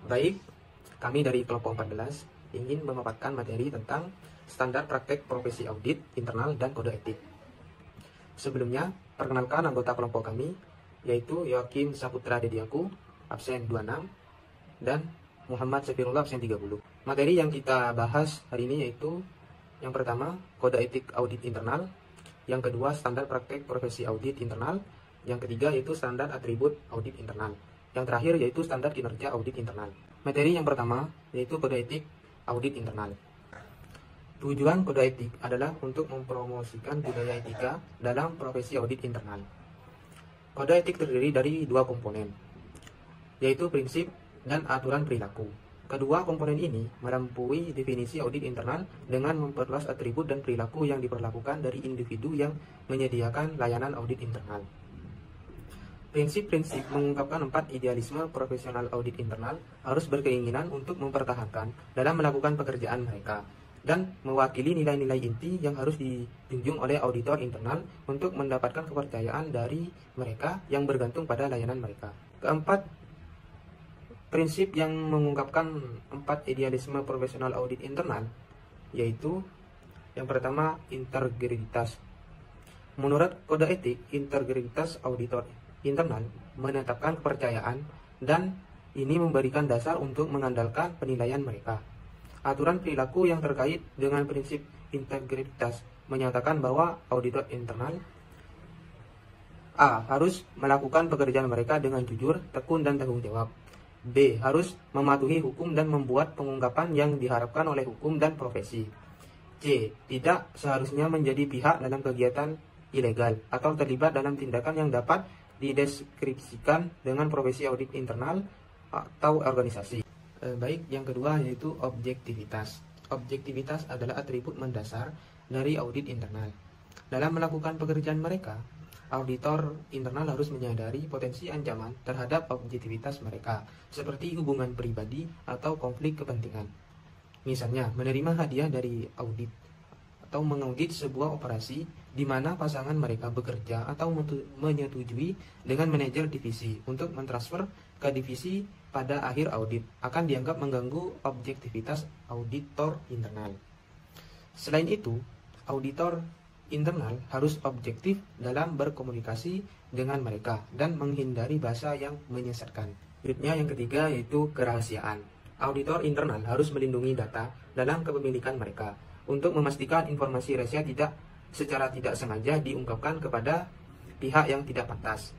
Baik, kami dari kelompok 14 ingin memaparkan materi tentang standar praktek profesi audit internal dan kode etik. Sebelumnya, perkenalkan anggota kelompok kami, yaitu Yoakim Saputra Dediaku, absen 26, dan Muhammad Safirullah, absen 30. Materi yang kita bahas hari ini yaitu yang pertama, kode etik audit internal, yang kedua, standar praktek profesi audit internal, yang ketiga yaitu standar atribut audit internal, yang terakhir yaitu standar kinerja audit internal. Materi yang pertama yaitu kode etik audit internal. Tujuan kode etik adalah untuk mempromosikan budaya etika dalam profesi audit internal. Kode etik terdiri dari dua komponen, yaitu prinsip dan aturan perilaku. Kedua komponen ini melampaui definisi audit internal dengan memperluas atribut dan perilaku yang diperlakukan dari individu yang menyediakan layanan audit internal. Prinsip-prinsip mengungkapkan 4 idealisme profesional audit internal harus berkeinginan untuk mempertahankan dalam melakukan pekerjaan mereka dan mewakili nilai-nilai inti yang harus dijunjung oleh auditor internal untuk mendapatkan kepercayaan dari mereka yang bergantung pada layanan mereka. Keempat, prinsip yang mengungkapkan 4 idealisme profesional audit internal yaitu yang pertama, integritas. Menurut kode etik, integritas auditor internal menetapkan kepercayaan dan ini memberikan dasar untuk mengandalkan penilaian mereka. Aturan perilaku yang terkait dengan prinsip integritas menyatakan bahwa auditor internal A. Harus melakukan pekerjaan mereka dengan jujur, tekun, dan tanggung jawab. B. Harus mematuhi hukum dan membuat pengungkapan yang diharapkan oleh hukum dan profesi. C. Tidak seharusnya menjadi pihak dalam kegiatan ilegal atau terlibat dalam tindakan yang dapat dideskripsikan dengan profesi audit internal atau organisasi. Baik, yang kedua yaitu objektivitas. Objektivitas adalah atribut mendasar dari audit internal. Dalam melakukan pekerjaan mereka, auditor internal harus menyadari potensi ancaman terhadap objektivitas mereka, seperti hubungan pribadi atau konflik kepentingan. Misalnya, menerima hadiah dari audit atau mengaudit sebuah operasi di mana pasangan mereka bekerja atau menyetujui dengan manajer divisi untuk mentransfer ke divisi pada akhir audit akan dianggap mengganggu objektivitas auditor internal. Selain itu, auditor internal harus objektif dalam berkomunikasi dengan mereka dan menghindari bahasa yang menyesatkan. Berikutnya yang ketiga yaitu kerahasiaan. Auditor internal harus melindungi data dalam kepemilikan mereka untuk memastikan informasi rahasia secara tidak sengaja diungkapkan kepada pihak yang tidak pantas.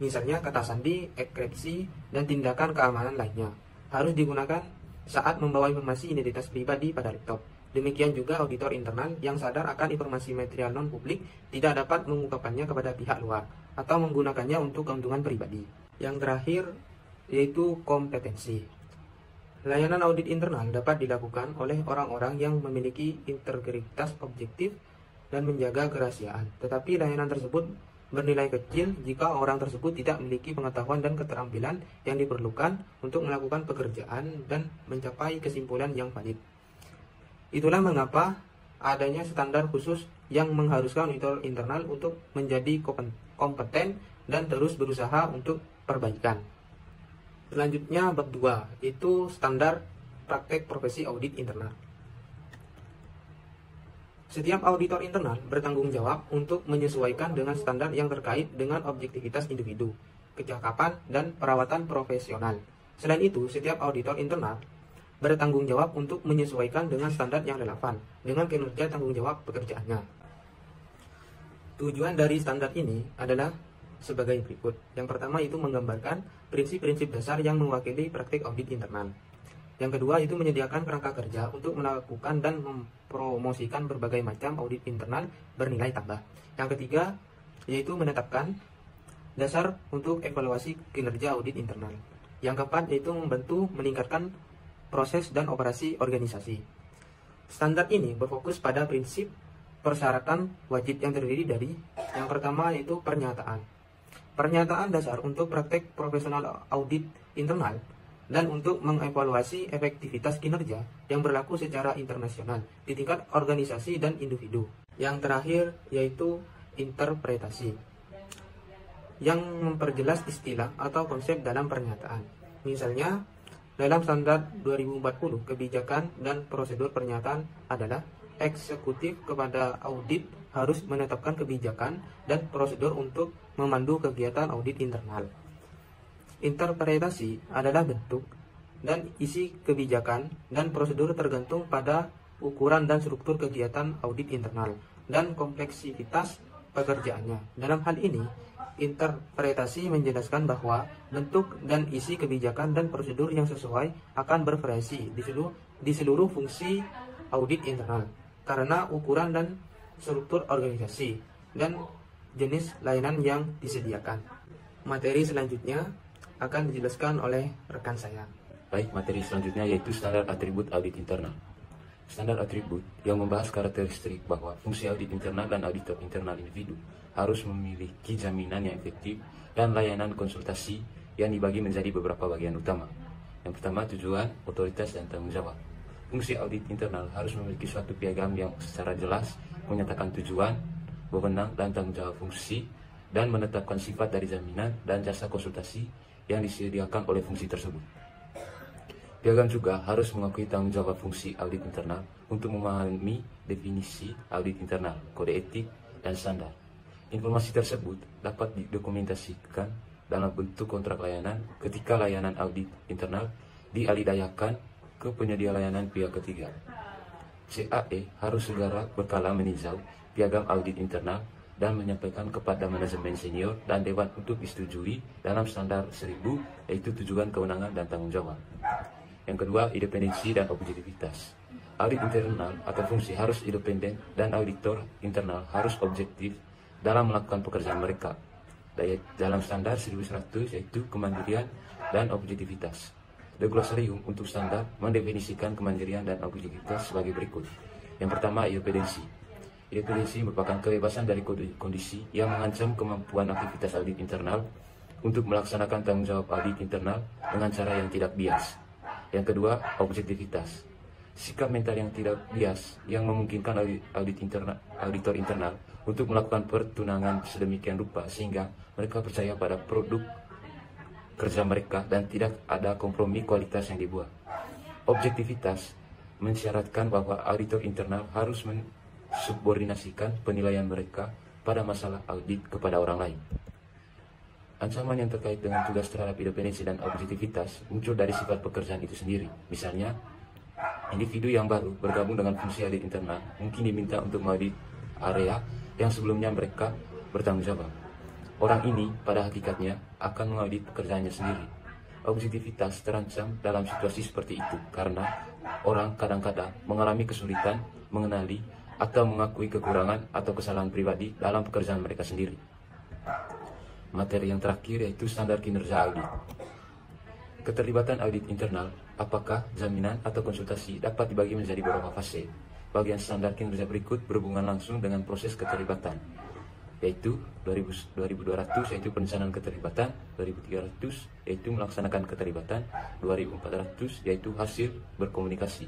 Misalnya kata sandi, enkripsi, dan tindakan keamanan lainnya harus digunakan saat membawa informasi identitas pribadi pada laptop. Demikian juga auditor internal yang sadar akan informasi material non-publik tidak dapat mengungkapkannya kepada pihak luar atau menggunakannya untuk keuntungan pribadi. Yang terakhir yaitu kompetensi. Layanan audit internal dapat dilakukan oleh orang-orang yang memiliki integritas objektif dan menjaga kerahasiaan. Tetapi layanan tersebut bernilai kecil jika orang tersebut tidak memiliki pengetahuan dan keterampilan yang diperlukan untuk melakukan pekerjaan dan mencapai kesimpulan yang valid. Itulah mengapa adanya standar khusus yang mengharuskan auditor internal untuk menjadi kompeten dan terus berusaha untuk perbaikan. Selanjutnya bab 2, itu standar praktek profesi audit internal. Setiap auditor internal bertanggung jawab untuk menyesuaikan dengan standar yang terkait dengan objektivitas individu, kecakapan, dan perawatan profesional. Selain itu, setiap auditor internal bertanggung jawab untuk menyesuaikan dengan standar yang relevan dengan kinerja tanggung jawab pekerjaannya. Tujuan dari standar ini adalah sebagai berikut. Yang pertama itu menggambarkan prinsip-prinsip dasar yang mewakili praktik audit internal. Yang kedua itu menyediakan kerangka kerja untuk melakukan dan mempromosikan berbagai macam audit internal bernilai tambah. Yang ketiga yaitu menetapkan dasar untuk evaluasi kinerja audit internal. Yang keempat yaitu membantu meningkatkan proses dan operasi organisasi. Standar ini berfokus pada prinsip persyaratan wajib yang terdiri dari yang pertama yaitu pernyataan. Pernyataan dasar untuk praktek profesional audit internal dan untuk mengevaluasi efektivitas kinerja yang berlaku secara internasional di tingkat organisasi dan individu. Yang terakhir yaitu interpretasi yang memperjelas istilah atau konsep dalam pernyataan. Misalnya, Dalam standar 2040, kebijakan dan prosedur pernyataan adalah eksekutif kepada audit harus menetapkan kebijakan dan prosedur untuk memandu kegiatan audit internal. Interpretasi adalah bentuk dan isi kebijakan dan prosedur tergantung pada ukuran dan struktur kegiatan audit internal dan kompleksitas pekerjaannya. Dalam hal ini, interpretasi menjelaskan bahwa bentuk dan isi kebijakan dan prosedur yang sesuai akan bervariasi di seluruh fungsi audit internal karena ukuran dan struktur organisasi dan jenis layanan yang disediakan. Materi selanjutnya akan dijelaskan oleh rekan saya. Baik, materi selanjutnya yaitu standar atribut audit internal. Standar atribut yang membahas karakteristik bahwa fungsi audit internal dan auditor internal individu harus memiliki jaminan yang efektif dan layanan konsultasi yang dibagi menjadi beberapa bagian utama. Yang pertama, tujuan, otoritas, dan tanggung jawab. Fungsi audit internal harus memiliki suatu piagam yang secara jelas menyatakan tujuan, wewenang, dan tanggung jawab fungsi, dan menetapkan sifat dari jaminan dan jasa konsultasi yang disediakan oleh fungsi tersebut. Piagam juga harus mengakui tanggung jawab fungsi audit internal untuk memahami definisi audit internal, kode etik, dan standar. Informasi tersebut dapat didokumentasikan dalam bentuk kontrak layanan ketika layanan audit internal dialihdayakan ke penyedia layanan pihak ketiga. CAE harus segera berkala meninjau piagam audit internal dan menyampaikan kepada manajemen senior dan dewan untuk disetujui dalam standar 1000, yaitu tujuan, kewenangan, dan tanggung jawab. Yang kedua, independensi dan objektivitas. Audit internal atau fungsi harus independen dan auditor internal harus objektif dalam melakukan pekerjaan mereka. Dalam standar 1100 yaitu kemandirian dan objektivitas. The Glossarium untuk standar mendefinisikan kemandirian dan objektivitas sebagai berikut. Yang pertama, independensi. Independensi merupakan kebebasan dari kondisi yang mengancam kemampuan aktivitas audit internal untuk melaksanakan tanggung jawab audit internal dengan cara yang tidak bias. Yang kedua, objektivitas. Sikap mental yang tidak bias yang memungkinkan auditor internal untuk melakukan pertunangan sedemikian rupa sehingga mereka percaya pada produk kerja mereka dan tidak ada kompromi kualitas yang dibuat. Objektivitas mensyaratkan bahwa auditor internal harus mensubordinasikan penilaian mereka pada masalah audit kepada orang lain. Ancaman yang terkait dengan tugas terhadap independensi dan objektivitas muncul dari sifat pekerjaan itu sendiri. Misalnya, individu yang baru bergabung dengan fungsi audit internal mungkin diminta untuk mengaudit area yang sebelumnya mereka bertanggung jawab. Orang ini pada hakikatnya akan mengaudit pekerjaannya sendiri. Objektivitas terancam dalam situasi seperti itu karena orang kadang-kadang mengalami kesulitan mengenali atau mengakui kekurangan atau kesalahan pribadi dalam pekerjaan mereka sendiri. Materi yang terakhir yaitu standar kinerja audit. Keterlibatan audit internal, apakah jaminan atau konsultasi dapat dibagi menjadi beberapa fase. Bagian standar kinerja berikut berhubungan langsung dengan proses keterlibatan, yaitu 2200 yaitu perencanaan keterlibatan, 2300 yaitu melaksanakan keterlibatan, 2400 yaitu hasil berkomunikasi.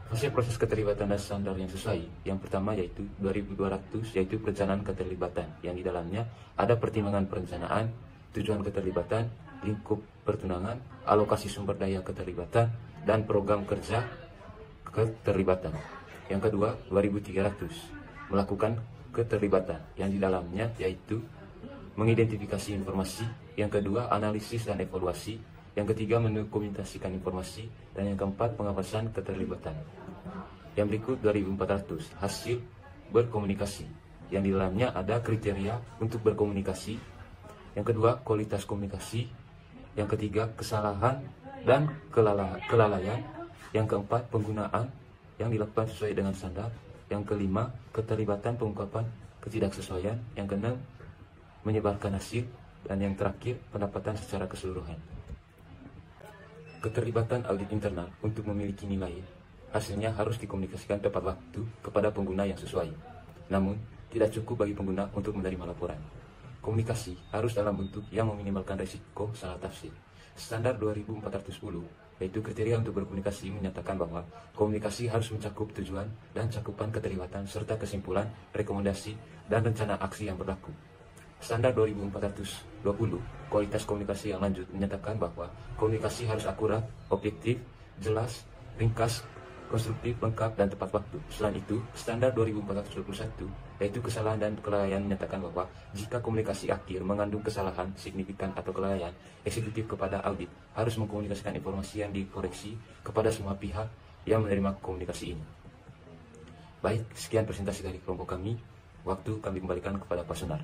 Fase proses keterlibatan dan standar yang sesuai. Yang pertama yaitu 2200 yaitu perencanaan keterlibatan yang di dalamnya ada pertimbangan perencanaan, tujuan keterlibatan, lingkup pertunangan, alokasi sumber daya keterlibatan, dan program kerja keterlibatan. Yang kedua 2300 melakukan keterlibatan yang di dalamnya yaitu mengidentifikasi informasi, yang kedua analisis dan evaluasi, yang ketiga mendokumentasikan informasi, dan yang keempat pengawasan keterlibatan. Yang berikut 2400 hasil berkomunikasi yang di dalamnya ada kriteria untuk berkomunikasi, yang kedua kualitas komunikasi, yang ketiga kesalahan dan kelalaian, yang keempat penggunaan yang dilakukan sesuai dengan standar, yang kelima keterlibatan pengungkapan ketidaksesuaian, yang keenam menyebarkan hasil, dan yang terakhir pendapatan secara keseluruhan. Keterlibatan audit internal untuk memiliki nilai hasilnya harus dikomunikasikan tepat waktu kepada pengguna yang sesuai. Namun, tidak cukup bagi pengguna untuk menerima laporan. Komunikasi harus dalam bentuk yang meminimalkan risiko salah tafsir. Standar 2410, yaitu kriteria untuk berkomunikasi, menyatakan bahwa komunikasi harus mencakup tujuan dan cakupan keterlibatan serta kesimpulan, rekomendasi, dan rencana aksi yang berlaku. Standar 2420 kualitas komunikasi yang lanjut menyatakan bahwa komunikasi harus akurat, objektif, jelas, ringkas, konstruktif, lengkap, dan tepat waktu. Selain itu, standar 2421 yaitu kesalahan dan kelalaian menyatakan bahwa jika komunikasi akhir mengandung kesalahan signifikan atau kelalaian, eksekutif kepada audit harus mengkomunikasikan informasi yang dikoreksi kepada semua pihak yang menerima komunikasi ini. Baik, sekian presentasi dari kelompok kami. Waktu kami kembalikan kepada Pak Sunar.